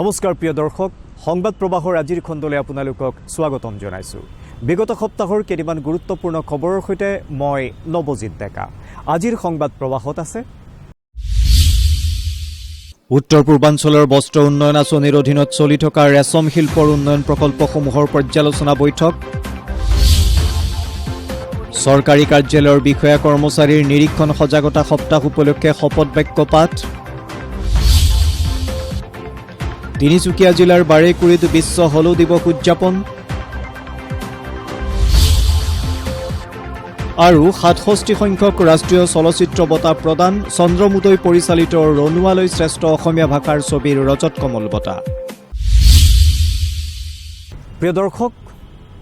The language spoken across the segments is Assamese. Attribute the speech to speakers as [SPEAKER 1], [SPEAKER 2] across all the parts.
[SPEAKER 1] নমস্কাৰ প্ৰিয় দৰ্শক সংবাদ প্ৰবাহৰ আজিৰ খণ্ডলৈ আপোনালোকক স্বাগতম জনাইছো। বিগত সপ্তাহৰ কেইটামান গুৰুত্বপূৰ্ণ খবৰৰ সৈতে মই নৱজিত ডেকা। আজিৰ সংবাদ প্ৰবাহত আছে উত্তৰ পূৰ্বাঞ্চলৰ বস্ত্ৰ উন্নয়ন আঁচনিৰ অধীনত চলি থকা ৰেচম শিল্পৰ উন্নয়ন প্ৰকল্পসমূহৰ পৰ্যালোচনা বৈঠক, চৰকাৰী কাৰ্যালয়ৰ বিষয়া কৰ্মচাৰীৰ নিৰীক্ষণ সজাগতা সপ্তাহ উপলক্ষে শপত বাক্য পাঠ, তিনিচুকীয়া জিলাৰ বাৰেকুৰিত বিশ্ব হলৌ দিৱস উদযাপন আৰু ৬৭ সংখ্যক ৰাষ্ট্ৰীয় চলচ্চিত্ৰ বঁটা প্ৰদান, চন্দ্ৰমোদয় পৰিচালিত ৰণুৱালৈ শ্ৰেষ্ঠ অসমীয়া ভাষাৰ ছবিৰ ৰজত কমল বঁটা। প্ৰিয় দৰ্শক,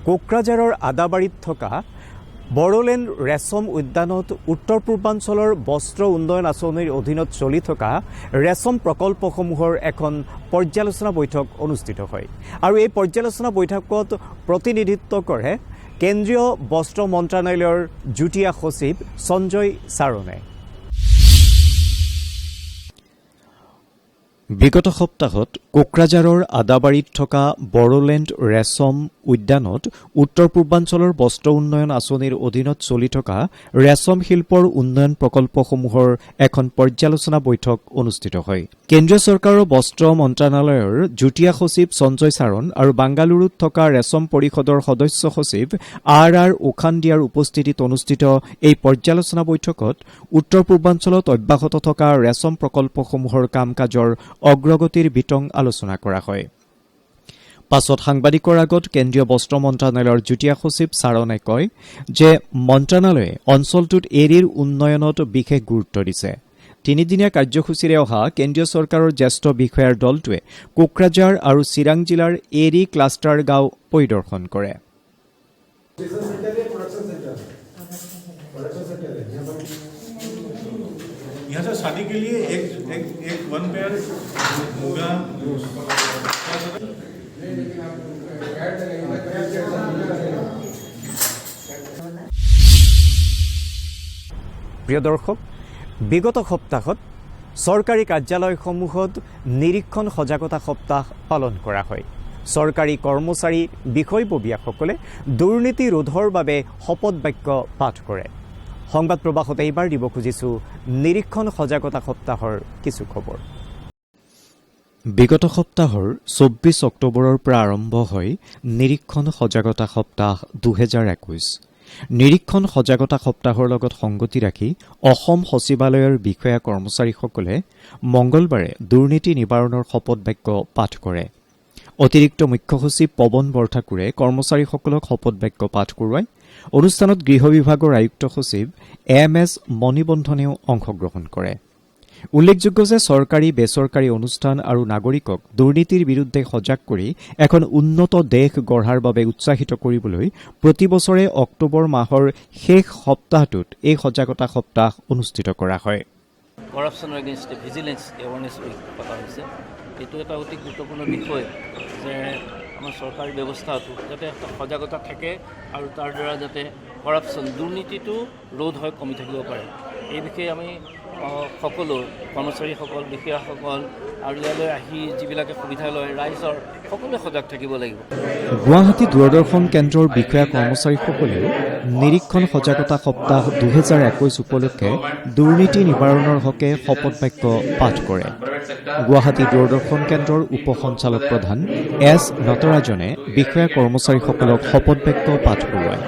[SPEAKER 1] কোকৰাঝাৰৰ আদাবাৰীত থকা বড়োলেণ্ড ৰেচম উদ্যানত উত্তৰ পূৰ্বাঞ্চলৰ বস্ত্ৰ উন্নয়ন আঁচনিৰ অধীনত চলি থকা ৰেচম প্ৰকল্পসমূহৰ এখন পৰ্যালোচনা বৈঠক অনুষ্ঠিত হয় আৰু এই পৰ্যালোচনা বৈঠকত প্ৰতিনিধিত্ব কৰে কেন্দ্ৰীয় বস্ত্ৰ মন্ত্ৰালয়ৰ যুটীয়া সচিব সঞ্জয় চাৰণে। বিগত সপ্তাহত কোকৰাঝাৰৰ আদাবাৰীত থকা বড়োলেণ্ড ৰেচম উদ্যানত উত্তৰ পূৰ্বাঞ্চলৰ বস্ত্ৰ উন্নয়ন আঁচনিৰ অধীনত চলি থকা ৰেচম শিল্পৰ উন্নয়ন প্ৰকল্পসমূহৰ এখন পৰ্যালোচনা বৈঠক অনুষ্ঠিত হয়। কেন্দ্ৰীয় চৰকাৰৰ বস্ত্ৰ মন্ত্ৰালয়ৰ যুটীয়া সচিব সঞ্জয় চাৰণ আৰু বাংগালুৰুত থকা ৰেচম পৰিষদৰ সদস্য সচিব আৰ ওখান্দিয়াৰ উপস্থিতিত অনুষ্ঠিত এই পৰ্যালোচনা বৈঠকত উত্তৰ পূৰ্বাঞ্চলত অব্যাহত থকা ৰেচম প্ৰকল্পসমূহৰ কাম কাজৰ অগ্ৰগতিৰ বিতং আলোচনা কৰা হয়। পাছত সাংবাদিকৰ আগত কেন্দ্ৰীয় বস্ত্ৰ মন্ত্ৰালয়ৰ যুটীয়া সচিব চাৰণে কয় যে মন্ত্ৰালয়ে অঞ্চলটোত এৰীৰ উন্নয়নত বিশেষ গুৰুত্ব দিছে। তিনিদিনীয়া কাৰ্যসূচীৰে অহা কেন্দ্ৰীয় চৰকাৰৰ জ্যেষ্ঠ বিষয়াৰ দলটোৱে কোকৰাঝাৰ আৰু চিৰাং জিলাৰ এৰী ক্লাষ্টাৰ গাঁও পৰিদৰ্শন কৰে।
[SPEAKER 2] यहाँ से शादी के लिए एक वन पेयर मुगा
[SPEAKER 1] প্ৰিয় দৰ্শক, বিগত সপ্তাহত চৰকাৰী কাৰ্যালয়সমূহত নিৰীক্ষণ সজাগতা সপ্তাহ পালন কৰা হয়। চৰকাৰী কৰ্মচাৰী বিষয়ববীয়াসকলে দুৰ্নীতি ৰোধৰ বাবে শপত বাক্য পাঠ কৰে। সংবাদ প্ৰবাহত এইবাৰ দিব খুজিছো নিৰীক্ষণ সজাগতা সপ্তাহৰ কিছু খবৰ। বিগত সপ্তাহৰ ২৪ অক্টোবৰৰ পৰা আৰম্ভ হয় নিৰীক্ষণ সজাগতা সপ্তাহ ২০২১। নিৰীক্ষণ সজাগতা সপ্তাহৰ লগত সংগতি ৰাখি অসম সচিবালয়ৰ বিষয়া কৰ্মচাৰীসকলে মঙলবাৰে দুৰ্নীতি নিবাৰণৰ শপত বাক্য পাঠ কৰে। অতিৰিক্ত মুখ্য সচিব পৱন বৰঠাকুৰে কৰ্মচাৰীসকলক শপত বাক্য পাঠ কৰোৱায়। অনুষ্ঠানত গৃহ বিভাগৰ আয়ুক্ত সচিব এম.এছ. মণিবন্ধনেও অংশগ্ৰহণ কৰে। উল্লেখযোগ্য যে চৰকাৰী বেচৰকাৰী অনুষ্ঠান আৰু নাগৰিকক দুৰ্নীতিৰ বিৰুদ্ধে সজাগ কৰি এখন উন্নত দেশ গঢ়াৰ বাবে উৎসাহিত কৰিবলৈ প্ৰতিবছৰে অক্টোবৰ মাহৰ শেষ সপ্তাহটোত এই সজাগতা সপ্তাহ অনুষ্ঠিত কৰা হয়।
[SPEAKER 3] কৰাপশ্যনৰ এগেইনষ্ট ভিজিলেন্স এৱাৰনেছ উইক পতা হৈছে। এইটো এটা অতি গুৰুত্বপূৰ্ণ বিষয় যে আমাৰ চৰকাৰী ব্যৱস্থাটো যাতে এটা সজাগতা থাকে আৰু তাৰ দ্বাৰা যাতে কৰাপশ্যন দুৰ্নীতিটো ৰোধ হৈ কমি থাকিব পাৰে। এই বিষয়ে আমি সকলো কৰ্মচাৰীসকল বিষয়াসকল আৰু ইয়ালৈ আহি যিবিলাকে সুবিধা লয় ৰাইজৰ সকলোৱে সজাগ থাকিব লাগিব।
[SPEAKER 1] গুৱাহাটী দূৰদৰ্শন কেন্দ্ৰৰ বিষয়া কৰ্মচাৰীসকলেও নিৰীক্ষণ সজাগতা সপ্তাহ ২০২১ উপলক্ষে দুৰ্নীতি নিবাৰণৰ হকে শপত বাক্য পাঠ কৰে। গুৱাহাটী দূৰদৰ্শন কেন্দ্ৰৰ উপ সঞ্চালক প্ৰধান এছ নটৰাজনে বিষয়া কৰ্মচাৰীসকলক শপত বাক্য পাঠ কৰোৱায়।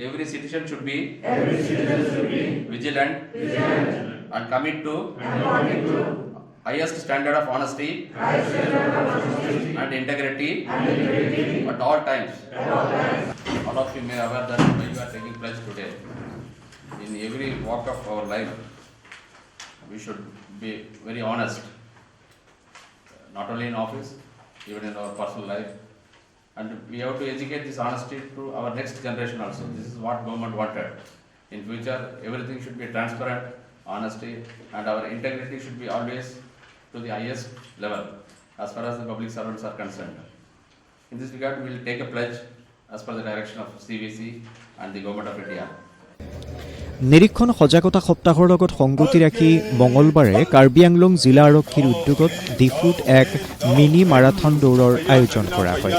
[SPEAKER 4] Every citizen should be vigilant and commit to highest standard of honesty and integrity at all times. All of you may be aware that you are taking pledge today. In every walk of our life, we should be very honest, not only in office, even in our personal life. And we have to educate this honesty to our next generation also. This is what government wanted. In future, everything should be transparent, honesty, and our integrity should be always to the highest level as far as the public servants are concerned. In this regard, we will take a pledge as per the direction of CVC and the Government of India.
[SPEAKER 1] নিৰীক্ষণ সজাগতা সপ্তাহৰ লগত সংগতি ৰাখি মঙলবাৰে কাৰ্বি আংলং জিলা আৰক্ষীৰ উদ্যোগত ডিফুত এক মিনি মাৰাথন দৌৰৰ আয়োজন কৰা হয়।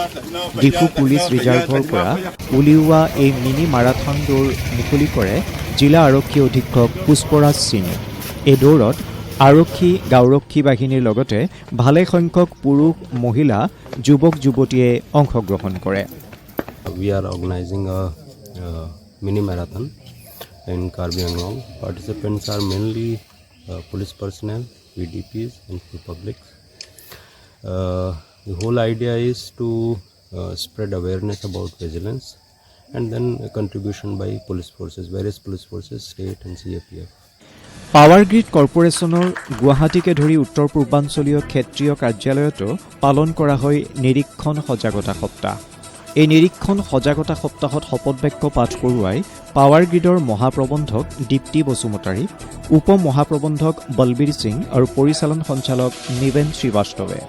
[SPEAKER 1] ডিফু পুলিচ ৰিজাৰ্ভৰ পৰা উলিওৱা এই মিনি মাৰাথন দৌৰ মুকলি কৰে জিলা আৰক্ষী অধীক্ষক পুষ্পৰাজ সিং। এই দৌৰত আৰক্ষী গাঁওৰক্ষী বাহিনীৰ লগতে ভালেসংখ্যক পুৰুষ মহিলা যুৱক যুৱতীয়ে অংশগ্ৰহণ কৰে।
[SPEAKER 5] We are organizing a mini marathon in Karbi Anglong. Participants are mainly police personnel, VDPs and public. The whole idea is to spread awareness about vigilance and then a contribution by police forces, various police forces, state and CAPF.
[SPEAKER 1] Power grid কৰ্পোৰেশ্যনৰ গুৱাহাটীকে ধৰি উত্তৰ পূৰ্বাঞ্চলীয় ক্ষেত্ৰীয় কাৰ্যালয়তো পালন কৰা হয় নিৰীক্ষণ সজাগতা সপ্তাহ। এই নিৰীক্ষণ সজাগতা সপ্তাহত শপতবাক্য পাঠ কৰোৱাই পাৱাৰ গ্ৰীডৰ মহাপ্ৰবন্ধক দীপ্তি বসুমতাৰী, উপ মহাপ্ৰবন্ধক বলবীৰ সিং আৰু পৰিচালন সঞ্চালক নিবেন শ্ৰীবাস্তৱে।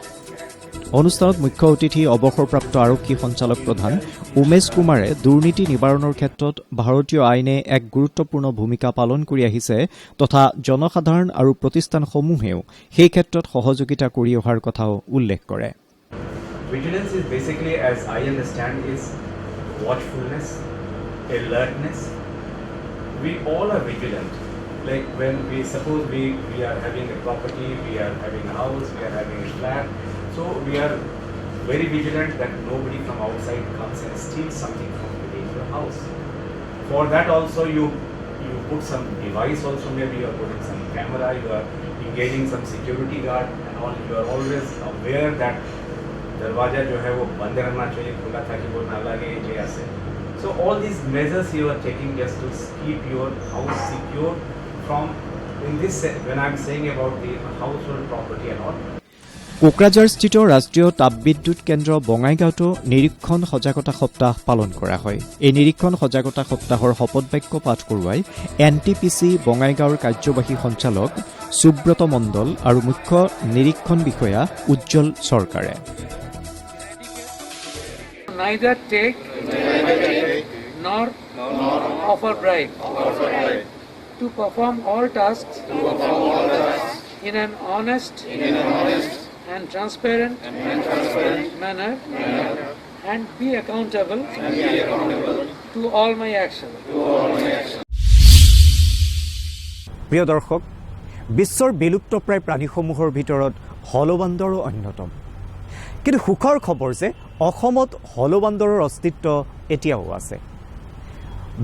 [SPEAKER 1] অনুষ্ঠানত মুখ্য অতিথি অৱসৰপ্ৰাপ্ত আৰক্ষী সঞ্চালক প্ৰধান উমেশ কুমাৰে দুৰ্নীতি নিবাৰণৰ ক্ষেত্ৰত ভাৰতীয় আইনে এক গুৰুত্বপূৰ্ণ ভূমিকা পালন কৰি আহিছে তথা জনসাধাৰণ আৰু প্ৰতিষ্ঠানসমূহেও সেই ক্ষেত্ৰত সহযোগিতা কৰি অহাৰ কথাও উল্লেখ কৰে।
[SPEAKER 6] Vigilance is basically, as I understand, is watchfulness, alertness. We all are vigilant. Like when we suppose we are having a property, we are having a house, we are having a flat. So we are very vigilant that nobody from outside comes and steals something from within your house. For that also you put some device also, maybe you are putting some camera, you are engaging some security guard and all. You are always aware that दरवाजा जो है वो बंद रहना चाहिए, खुला ताकि वो ना लगे ये ऐसे. So all these measures you are taking just to keep your house secure from, in this when I am saying about the household property and all.
[SPEAKER 1] কোকৰাঝাৰস্থিত ৰাষ্ট্ৰীয় তাপবিদ্যুৎ কেন্দ্ৰ বঙাইগাঁৱতো নিৰীক্ষণ সজাগতা সপ্তাহ পালন কৰা হয়। এই নিৰীক্ষণ সজাগতা সপ্তাহৰ শপতবাক্য পাঠ কৰোৱাই NTPC বঙাইগাঁৱৰ কাৰ্যবাহী সঞ্চালক সুব্ৰত মণ্ডল আৰু মুখ্য নিৰীক্ষণ বিষয়া উজ্জ্বল চৰকাৰে।
[SPEAKER 7] Neither take nor offer bribe to perform all tasks in an honest and transparent manner and be accountable to all my actions.
[SPEAKER 1] প্ৰিয় দৰ্শক, বিশ্বৰ বিলুপ্তপ্ৰায় প্ৰাণীসমূহৰ ভিতৰত হলবান্দৰো অন্যতম। কিন্তু সুখৰ খবৰ যে অসমত হলবান্দৰৰ অস্তিত্ব এতিয়াও আছে।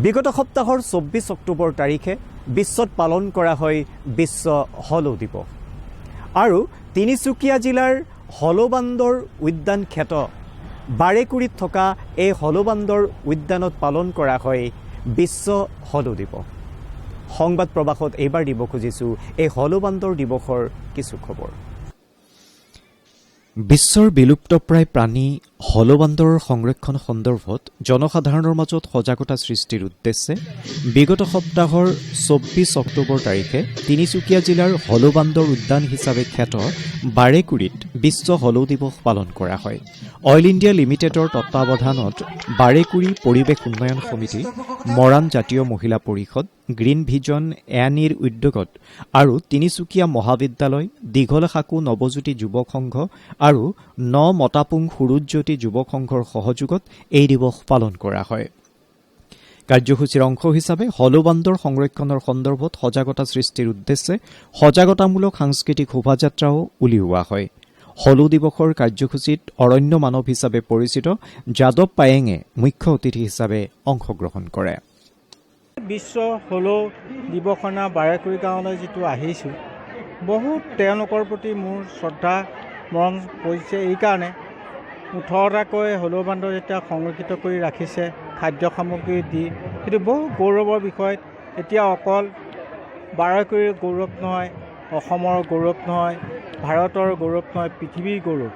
[SPEAKER 1] বিগত সপ্তাহৰ 24 অক্টোবৰ তাৰিখে বিশ্বত পালন কৰা হয় বিশ্ব হলৌ দিৱস। আৰু তিনিচুকীয়া জিলাৰ হলবান্দৰ উদ্যান খ্যাত বাৰেকুৰিত থকা এই হলবান্দৰ উদ্যানত পালন কৰা হয় বিশ্ব হলৌ দিৱস। সংবাদ প্ৰবাহত এইবাৰ দিব খুজিছোঁ এই হলবান্দৰ দিৱসৰ কিছু খবৰ। বিশ্বৰ বিলুপ্তপ্ৰায় প্ৰাণী হলবান্দৰৰ সংৰক্ষণ সন্দৰ্ভত জনসাধাৰণৰ মাজত সজাগতা সৃষ্টিৰ উদ্দেশ্যে বিগত সপ্তাহৰ 24 অক্টোবৰ তাৰিখে তিনিচুকীয়া জিলাৰ হলবান্দৰ উদ্যান হিচাপে খ্যাত বাৰেকুৰিত বিশ্ব হলৌ দিৱস পালন কৰা হয়। অইল ইণ্ডিয়া লিমিটেডৰ তত্বাৱধানত বাৰেকুৰি পৰিৱেশ উন্নয়ন সমিতি, মৰাণ জাতীয় মহিলা পৰিষদ, গ্ৰীণ ভিজন এয়ানিৰ উদ্যোগত আৰু তিনিচুকীয়া মহাবিদ্যালয়, দীঘল সাকু নৱজ্যোতি যুৱক সংঘ আৰু মতাপুং সুৰুজ্যোতি যুৱক সংঘৰ সহযোগত এই দিৱস পালন কৰা হয়। কাৰ্যসূচীৰ অংশ হিচাপে হলবান্দৰ সংৰক্ষণৰ সন্দৰ্ভত সজাগতা সৃষ্টিৰ উদ্দেশ্যে সজাগতামূলক সাংস্কৃতিক শোভাযাত্ৰাও উলিওৱা হয়। হলৌ দিৱসৰ কাৰ্যসূচীত অৰণ্য মানৱ হিচাপে পৰিচিত যাদৱ পায়েঙে মুখ্য অতিথি হিচাপে অংশগ্ৰহণ কৰে।
[SPEAKER 8] বিশ্ব হলৌ দিৱসনা বাৰেকুৰি গাঁৱলৈ যিটো আহিছোঁ, বহুত তেওঁলোকৰ প্ৰতি মোৰ শ্ৰদ্ধা মৰম পৰিছে। এইকাৰণে 18টাকৈ হলৌবান্দৰ যেতিয়া সংৰক্ষিত কৰি ৰাখিছে খাদ্য সামগ্ৰী দি, সেইটো বহু গৌৰৱৰ বিষয়। এতিয়া অকল বাৰেকুৰিৰ গৌৰৱ নহয়, অসমৰ গৌৰৱ নহয়, ভাৰতৰ গৌৰৱ নহয়, পৃথিৱীৰ গৌৰৱ।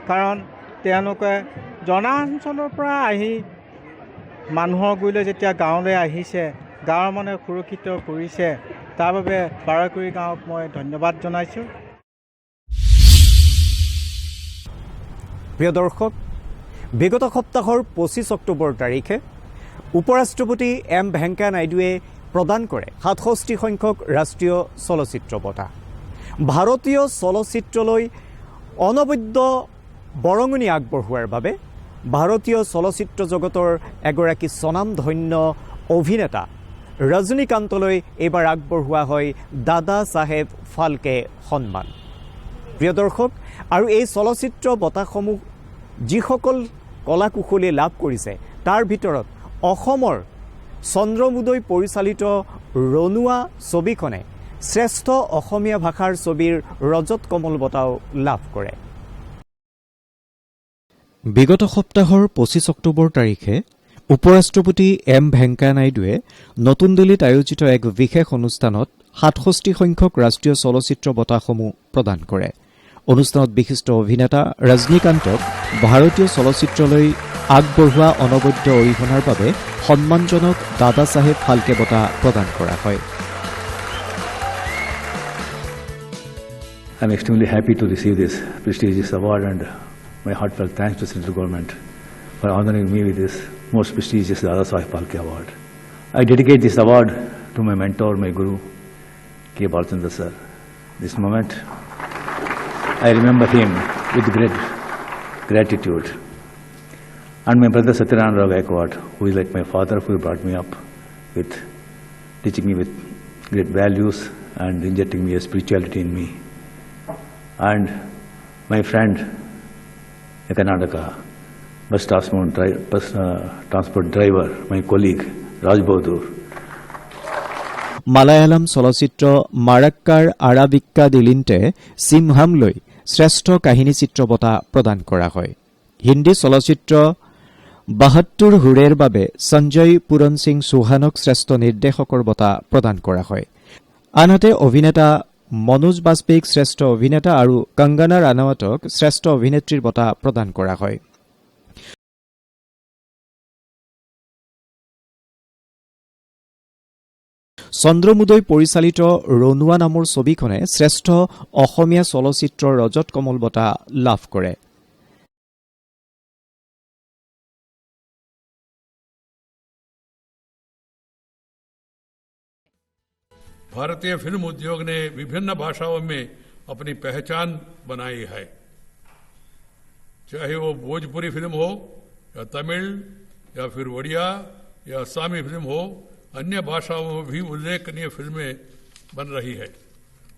[SPEAKER 8] কাৰণ তেওঁলোকে জনাঞ্চলৰ পৰা আহি মানুহৰ গুৰিলৈ যেতিয়া গাঁৱলৈ আহিছে, গাঁৱৰ মানুহে সুৰক্ষিত কৰিছে, তাৰ বাবে বাৰেকুৰি গাঁৱক মই ধন্যবাদ জনাইছোঁ।
[SPEAKER 1] প্ৰিয় দৰ্শক, বিগত সপ্তাহৰ 25 অক্টোবৰ তাৰিখে উপ ৰাষ্ট্ৰপতি এম ভেংকায়া নাইডুৱে প্ৰদান কৰে 67 সংখ্যক ৰাষ্ট্ৰীয় চলচ্চিত্ৰ বঁটা ভাৰতীয় চলচ্চিত্ৰলৈ অনবদ্য বৰঙণি আগবঢ়োৱাৰ বাবে ভাৰতীয় চলচ্চিত্ৰ জগতৰ এগৰাকী স্বনামধন্য অভিনেতা ৰজনীকান্তলৈ এইবাৰ আগবঢ়োৱা হয় দাদা চাহেব ফাল্কে সন্মান প্ৰিয় দৰ্শক আৰু এই চলচ্চিত্ৰ বঁটাসমূহ যিসকল কলাকুশলীয়ে লাভ কৰিছে তাৰ ভিতৰত অসমৰ চন্দ্ৰমোদয় পৰিচালিত ৰণুৱা ছবিখনে শ্ৰেষ্ঠ অসমীয়া ভাষাৰ ছবিৰ ৰজত কমল বঁটাও লাভ কৰে বিগত সপ্তাহৰ 25 অক্টোবৰ তাৰিখে উপৰাষ্ট্ৰপতি এম ভেংকায়া নাইডুৱে নতুন দিল্লীত আয়োজিত এক বিশেষ অনুষ্ঠানত 67 সংখ্যক ৰাষ্ট্ৰীয় চলচ্চিত্ৰ বঁটাসমূহ প্ৰদান কৰে অনুষ্ঠানত বিশিষ্ট অভিনেতা ৰজনীকান্তক ভাৰতীয় চলচ্চিত্ৰলৈ আগবঢ়োৱা অনবদ্য অৰিহণাৰ বাবে সন্মানজনক দাদা চাহেব ফাল্কে বঁটা প্ৰদান কৰা হয়
[SPEAKER 9] I'm extremely happy to receive this prestigious award and my heartfelt thanks to Central Government for honoring me with this most prestigious Dada Saheb Phalke Award. I dedicate this award to my mentor, my guru, K. Balchandra sir. This moment, I remember him with great gratitude. And my brother Satyanarayana Rao Gaikwad, who is like my father, who brought me up with, teaching me with great values and injecting me a spirituality in me. And my friend, a Karnataka bus transport driver, my colleague, Raj Bahadur.
[SPEAKER 1] Malayalam চলচ্চিত্ৰ মাৰাক্কাৰ আৰাবিক্কা দিলিন্তে সিমহামলৈ শ্ৰেষ্ঠ কাহিনী চিত্ৰ বঁটা প্ৰদান কৰা হয় হিন্দী চলচ্চিত্ৰ 72 হুৰেৰ বাবে সঞ্জয় পুৰণ সিং চৌহানক শ্ৰেষ্ঠ নিৰ্দেশকৰ বঁটা প্ৰদান কৰা হয় আনহাতে অভিনেতা মনোজ বাজপেয়ীক শ্ৰেষ্ঠ অভিনেতা আৰু কংগনা ৰানাৱটক শ্ৰেষ্ঠ অভিনেত্ৰীৰ বঁটা প্ৰদান কৰা হয় চন্দ্ৰমোদয় পৰিচালিত ৰণুৱা নামৰ ছবিখনে শ্ৰেষ্ঠ অসমীয়া চলচ্চিত্ৰৰ ৰজত কমল বঁটা লাভ কৰে
[SPEAKER 2] भारतीय फिल्म उद्योग ने विभिन्न भाषाओं में अपनी पहचान बनाई है चाहे वो भोजपुरी फिल्म हो या तमिल या फिर ओडिया या असमी फिल्म हो अन्य भाषाओं में भी उल्लेखनीय फिल्में बन रही है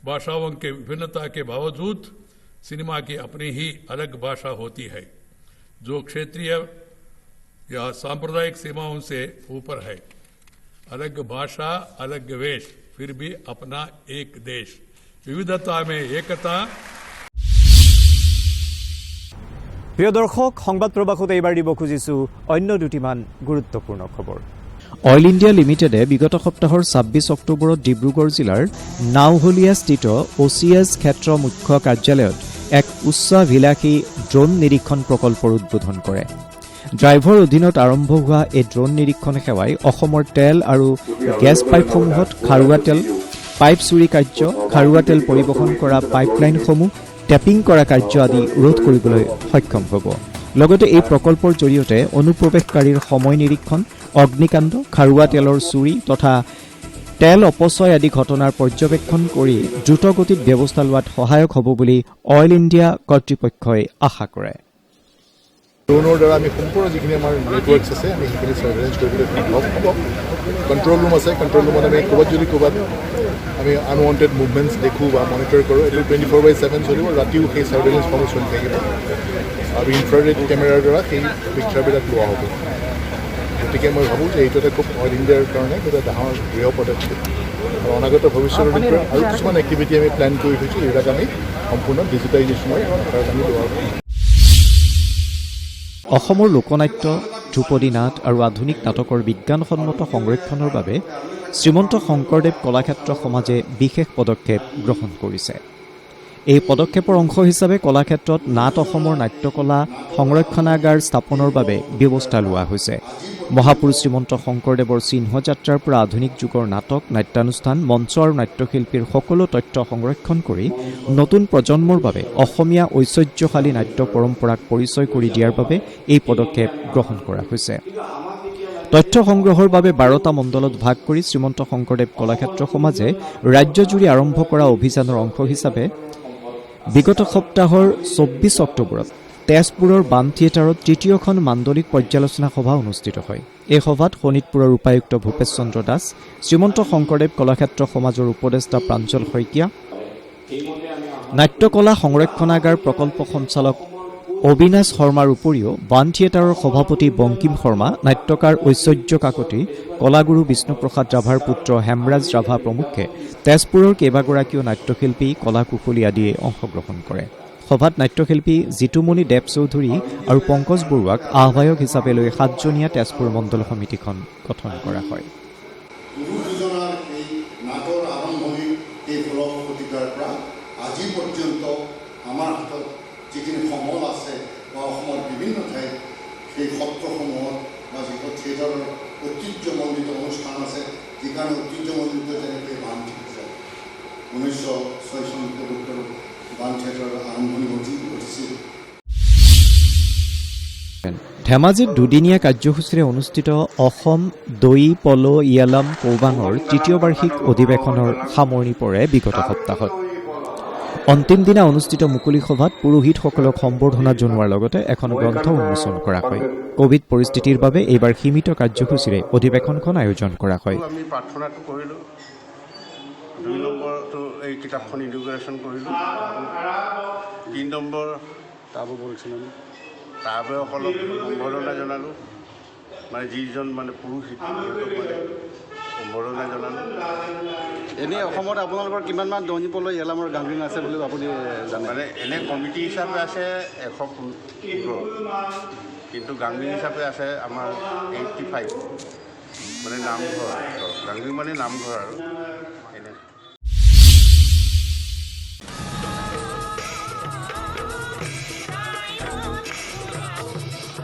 [SPEAKER 2] भाषाओं के विभिन्नता के बावजूद सिनेमा की अपनी ही अलग भाषा होती है जो क्षेत्रीय या सांप्रदायिक सीमाओं से ऊपर है अलग भाषा अलग वेश फिर भी अपना एक देश विविधता में एकता
[SPEAKER 1] প্ৰিয় দৰ্শক সংবাদ প্ৰবাহত এইবাৰ দিব খুজিছো অন্য দুটিমান গুৰুত্বপূৰ্ণ খবৰ অইল ইণ্ডিয়া লিমিটেডে বিগত সপ্তাহৰ 26 অক্টোবৰত ডিব্ৰুগড় জিলাৰ নাওহলিয়াস্থিত OCS ক্ষেত্ৰ মুখ্য কাৰ্যালয়ত এক উচ্চাভিলাষী ড্ৰোন নিৰীক্ষণ প্ৰকল্পৰ উদ্বোধন কৰে ড্ৰাইভৰ অধীনত আৰম্ভ হোৱা এই ড্ৰোন নিৰীক্ষণ সেৱাই অসমৰ তেল আৰু গেছ পাইপসমূহত খাৰুৱা তেল পাইপ চুৰি কাৰ্য খাৰুৱা তেল পৰিবহণ কৰা পাইপলাইনসমূহ টেপিং কৰা কাৰ্য আদি ৰোধ কৰিবলৈ সক্ষম হ'ব লগতে এই প্ৰকল্পৰ জৰিয়তে অনুপ্ৰৱেশকাৰীৰ সময় নিৰীক্ষণ অগ্নিকাণ্ড খাৰুৱা তেলৰ চুৰি তথা তেল অপচয় আদি ঘটনাৰ পৰ্যবেক্ষণ কৰি দ্ৰুতগতিত ব্যৱস্থা লোৱাত সহায়ক হ'ব বুলি অইল ইণ্ডিয়া কৰ্তৃপক্ষই আশা কৰে
[SPEAKER 10] ড্ৰোনৰ দ্বাৰা আমি সম্পূৰ্ণ যিখিনি আমাৰ নেটৱৰ্কছ আছে আমি সেইখিনি চাৰ্ভেলেঞ্চ কৰিবলৈ সম্ভৱ হ'ব কণ্ট্ৰল ৰুম আছে কণ্ট্ৰল ৰুমত আমি ক'ৰবাত আমি আনৱান্টেড মুভমেণ্টছ দেখোঁ বা মনিটৰ কৰোঁ এইটো 24/7 চলিব ৰাতিও সেই চাৰ্ভেলেঞ্চসমূহ চলি থাকিব আৰু ইনফ্ৰাৰেড কেমেৰাৰ দ্বাৰা সেই পিকচাৰবিলাক লোৱা হ'ব গতিকে মই ভাবোঁ যে এইটো এটা খুব অইল ইণ্ডিয়াৰ কাৰণে এটা ডাঙৰ দৃঢ় পদক্ষেপ আৰু অনাগত ভৱিষ্যতৰ বিষয়ে আৰু কিছুমান এক্টিভিটি আমি প্লেন কৰি থৈছোঁ এইবিলাক আমি সম্পূৰ্ণ ডিজিটেলাইজেশ্যনৰ আকাৰত আমি লোৱা হ'ব
[SPEAKER 1] অসমৰ লোকনাট্য ধ্ৰুপদী নাট আৰু আধুনিক নাটকৰ বিজ্ঞানসন্মত সংৰক্ষণৰ বাবে শ্ৰীমন্ত শংকৰদেৱ কলাক্ষেত্ৰ সমাজে বিশেষ পদক্ষেপ গ্ৰহণ কৰিছে এই পদক্ষেপৰ অংশ হিচাপে কলাক্ষেত্ৰত নাট অসমৰ নাট্যকলা সংৰক্ষণাগাৰ স্থাপনৰ বাবে ব্যৱস্থা লোৱা হৈছে মহাপুৰুষ শ্ৰীমন্ত শংকৰদেৱৰ চিহ্নযাত্ৰাৰ পৰা আধুনিক যুগৰ নাটক নাট্যানুষ্ঠান মঞ্চ আৰু নাট্যশিল্পীৰ সকলো তথ্য সংৰক্ষণ কৰি নতুন প্ৰজন্মৰ বাবে অসমীয়া ঐশ্বৰ্যশালী নাট্য পৰম্পৰাক পৰিচয় কৰি দিয়াৰ বাবে এই পদক্ষেপ গ্ৰহণ কৰা হৈছে তথ্য সংগ্ৰহৰ বাবে 12টা মণ্ডলত ভাগ কৰি শ্ৰীমন্ত শংকৰদেৱ কলাক্ষেত্ৰ সমাজে ৰাজ্যজুৰি আৰম্ভ কৰা অভিযানৰ অংশ হিচাপে বিগত সপ্তাহৰ 24 অক্টোবৰত তেজপুৰৰ বান থিয়েটাৰত তৃতীয়খন মাণ্ডলিক পৰ্যালোচনা সভা অনুষ্ঠিত হয়। এই সভাত শোণিতপুৰৰ উপায়ুক্ত ভূপেশ চন্দ্ৰ দাস, শ্ৰীমন্ত শংকৰদেৱ কলাক্ষেত্ৰ সমাজৰ উপদেষ্টা প্ৰাঞ্জল শইকীয়া, নাট্যকলা সংৰক্ষণাগাৰ প্ৰকল্প সঞ্চালক অবিনাশ শৰ্মাৰ উপৰিও বান থিয়েটাৰৰ সভাপতি বংকিম শৰ্মা, নাট্যকাৰ ঐশ্বৰ্য কাকতি, কলাগুৰু বিষ্ণুপ্ৰসাদ ৰাভাৰ পুত্ৰ হেমৰাজ ৰাভা প্ৰমুখ্যে তেজপুৰৰ কেইবাগৰাকীও নাট্যশিল্পী, কলা কুশলী আদিয়ে অংশগ্ৰহণ কৰে। সভাত নাট্যশিল্পী জিতুমণি দেৱ চৌধুৰী আৰু পংকজ বৰুৱাক আহ্বায়ক হিচাপে লৈ 7জনীয়া তেজপুৰ মণ্ডল সমিতিখন গঠন কৰা হয়।
[SPEAKER 11] আজি পৰ্যন্ত আমাৰ হাতত যিখিনি সমল আছে বা অসমৰ বিভিন্ন ঠাইত সেই সত্ৰসমূহত বা যিটো থিয়েটাৰৰ ঐতিহ্যমণ্ডিত অনুষ্ঠান আছে, যিকাৰণে ঐতিহ্যমণ্ডিত যেনেকৈ বান থিয়েটাৰ 1906 চনত বান থিয়েটাৰৰ আৰম্ভণি ঘটিছিল।
[SPEAKER 1] ধেমাজিত দুদিনীয়া কাৰ্যসূচীৰে অনুষ্ঠিত অসম দৈ পল ইয়ালাম কৌবাঙৰ তৃতীয় বাৰ্ষিক অধিৱেশনৰ সামৰণি পৰে বিগত সপ্তাহত। অন্তিম দিনা অনুষ্ঠিত মুকলি সভাত পুৰোহিতসকলক সম্বৰ্ধনা জনোৱাৰ লগতে এখন গ্ৰন্থ উন্মোচন কৰা হয়। কোভিড পৰিস্থিতিৰ বাবে এইবাৰ সীমিত কাৰ্যসূচীৰে অধিৱেশনখন আয়োজন কৰা হয়।
[SPEAKER 11] আমি প্ৰাৰ্থনাটো কৰিলোঁ, 2 নম্বৰটো এই কিতাপখন ইনগ্ৰেশ্যন কৰিলোঁ, 3 নম্বৰ তাবসকলক সম্বৰ্ধনা জনালোঁ, মানে যিজন মানে পুৰোহিত সিহঁতক মানে সম্বৰ্ধনা জনালোঁ।
[SPEAKER 12] এনেই অসমত আপোনালোকৰ কিমানমান দৈনী পল ইয়ালামৰ গাংগ্ৰিং আছে বুলি আপুনি জানে?
[SPEAKER 11] মানে এনে কমিটি হিচাপে আছে 115, কিন্তু গাংগ্ৰিং হিচাপে আছে আমাৰ 85, মানে নামঘৰ। গাংগ্ৰিং মানে নামঘৰ আৰু এনে।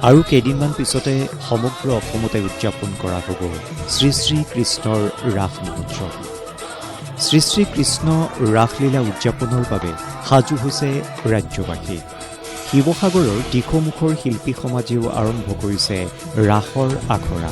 [SPEAKER 1] আৰু কেইদিনমান পিছতে সমগ্ৰ অসমতে উদযাপন কৰা হ'ব শ্ৰী শ্ৰী কৃষ্ণৰ ৰাস মহোৎসৱ। শ্ৰী শ্ৰী কৃষ্ণ ৰাসলীলা উদযাপনৰ বাবে সাজু হৈছে ৰাজ্যবাসী। শিৱসাগৰৰ দিখৌমুখৰ শিল্পী সমাজেও আৰম্ভ কৰিছে ৰাসৰ আখৰা।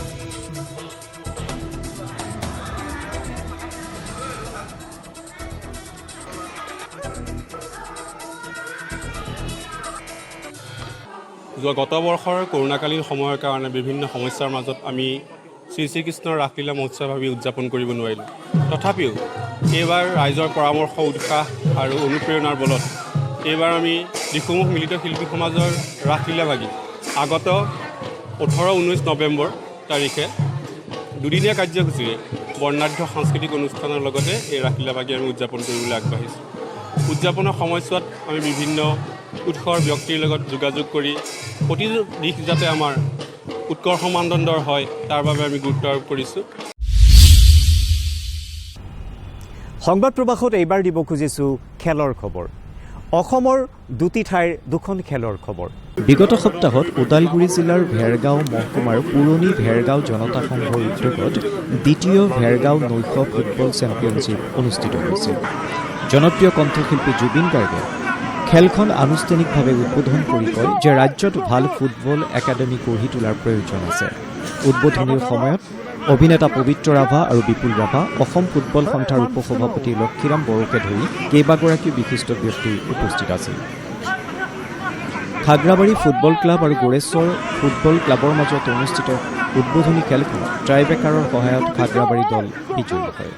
[SPEAKER 13] গত বৰ্ষৰ কৰোণাকালীন সময়ৰ কাৰণে বিভিন্ন সমস্যাৰ মাজত আমি শ্ৰী শ্ৰীকৃষ্ণৰ ৰাসলীলা মহোৎসৱ ভাবি উদযাপন কৰিব নোৱাৰিলোঁ। তথাপিও এইবাৰ ৰাইজৰ পৰামৰ্শ, উৎসাহ আৰু অনুপ্ৰেৰণাৰ বলত এইবাৰ আমি দিখৌমুখ মিলিত শিল্পী সমাজৰ ৰাসলীলা ভাগি আগত 18-19 নৱেম্বৰ তাৰিখে দুদিনীয়া কাৰ্যসূচীৰে বৰ্ণাঢ্য সাংস্কৃতিক অনুষ্ঠানৰ লগতে এই ৰাসলীলা ভাগি আমি উদযাপন কৰিবলৈ আগবাঢ়িছোঁ। উদযাপনৰ সময়ছোৱাত আমি বিভিন্ন উৎসৰ ব্যক্তিৰ লগত যোগাযোগ কৰি প্ৰতিটো দিশ যাতে আমাৰ উৎকৰ্ষ মানদণ্ডৰ হয় তাৰ বাবে আমি গুৰুত্ব আৰোপ কৰিছোঁ।
[SPEAKER 1] সংবাদ প্ৰবাসত এইবাৰ দিব খুজিছোঁ খেলৰ খবৰ। অসমৰ দুটি ঠাইৰ দুখন খেলৰ খবৰ। বিগত সপ্তাহত ওদালগুৰি জিলাৰ ভেৰগাঁও মহকুমাৰ পুৰণি ভেৰগাঁও জনতা সংঘৰ উদ্যোগত দ্বিতীয় ভেৰগাঁও নৈশ ফুটবল চেম্পিয়নশ্বিপ অনুষ্ঠিত হৈছিল। জনপ্ৰিয় কণ্ঠশিল্পী জুবিন গাৰ্গে খেলখন আনুষ্ঠানিকভাৱে উদ্বোধন কৰি কয় যে ৰাজ্যত ভাল ফুটবল একাডেমি গঢ়ি তোলাৰ প্ৰয়োজন আছে। উদ্বোধনীৰ সময়ত অভিনেতা পবিত্ৰ ৰাভা আৰু বিপুল ৰাভা, অসম ফুটবল সন্থাৰ উপসভাপতি লক্ষীৰাম বড়োকে ধৰি কেইবাগৰাকীও বিশিষ্ট ব্যক্তি উপস্থিত আছিল। খাগ্ৰাবাৰী ফুটবল ক্লাব আৰু গোৰেশ্বৰ ফুটবল ক্লাবৰ মাজত অনুষ্ঠিত উদ্বোধনী খেলখন ট্ৰাইবেকাৰৰ সহায়ত খাগ্ৰাবাৰী দল বিজয়ী হয়।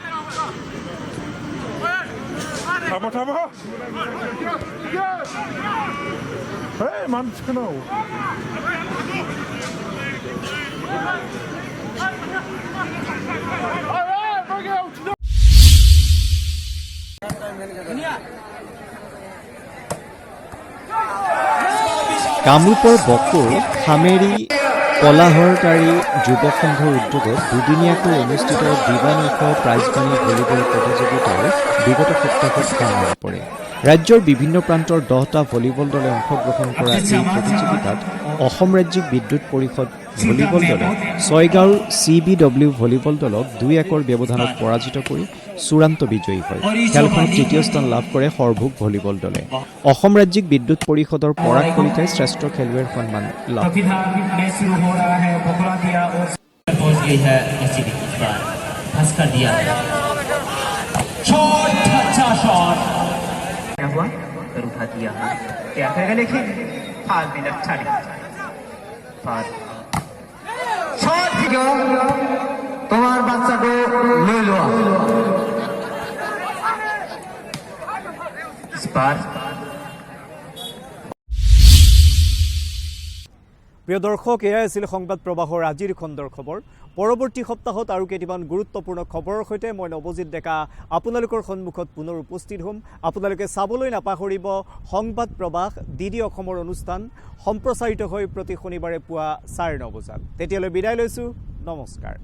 [SPEAKER 1] কামৰূপৰ বকোৰ খামেৰী কলাহৰকাৰী যুৱ সংঘৰ উদ্যোগত দুদিনীয়াকৈ অনুষ্ঠিত দিবানৈশ প্ৰাইজমানী ভলীবল প্ৰতিযোগিতাৰ বিগত সপ্তাহত সামৰণি পৰে। ৰাজ্যৰ বিভিন্ন প্ৰান্তৰ 10টা ভলীবল দলে অংশগ্ৰহণ কৰা এই প্ৰতিযোগিতাত অসম ৰাজ্যিক বিদ্যুৎ পৰিষদ ভলীবল দলে ছয়গাঁৱৰ CBW ভলীবল দলক 2-1 ব্যৱধানত পৰাজিত কৰি চূড়ান্ত বিজয়ী হয়। খেলখনত তৃতীয় স্থান লাভ কৰে সৰভোগ ভলীবল দলে। অসম ৰাজ্যিক বিদ্যুৎ পৰিষদৰ পৰাগ কলিতাই শ্ৰেষ্ঠ খেলুৱৈৰ সন্মান লাভ কৰে।
[SPEAKER 14] पहुंच गई है एससीबी इस बार फंस कर दिया है शॉट अच्छा शॉट क्या हुआ कर उठा दिया है क्या करेगा लेकिन फाल भी अच्छा नहीं फाल शॉट दियो তোমার বাচ্চাকে ले लो इस बार
[SPEAKER 1] প্ৰিয় দৰ্শক এয়াই আছিল সংবাদ প্ৰবাহৰ আজিৰ খণ্ডৰ খবৰ পৰৱৰ্তী সপ্তাহত আৰু কেইটামান গুৰুত্বপূৰ্ণ খবৰৰ সৈতে মই নৱজিত ডেকা আপোনালোকৰ সন্মুখত পুনৰ উপস্থিত হ'ম আপোনালোকে চাবলৈ নাপাহৰিব সংবাদ প্ৰবাহ ডিডি অসমৰ অনুষ্ঠান সম্প্ৰচাৰিত হৈ প্ৰতি শনিবাৰে পুৱা 9:30 বজাত তেতিয়ালৈ বিদায় লৈছোঁ নমস্কাৰ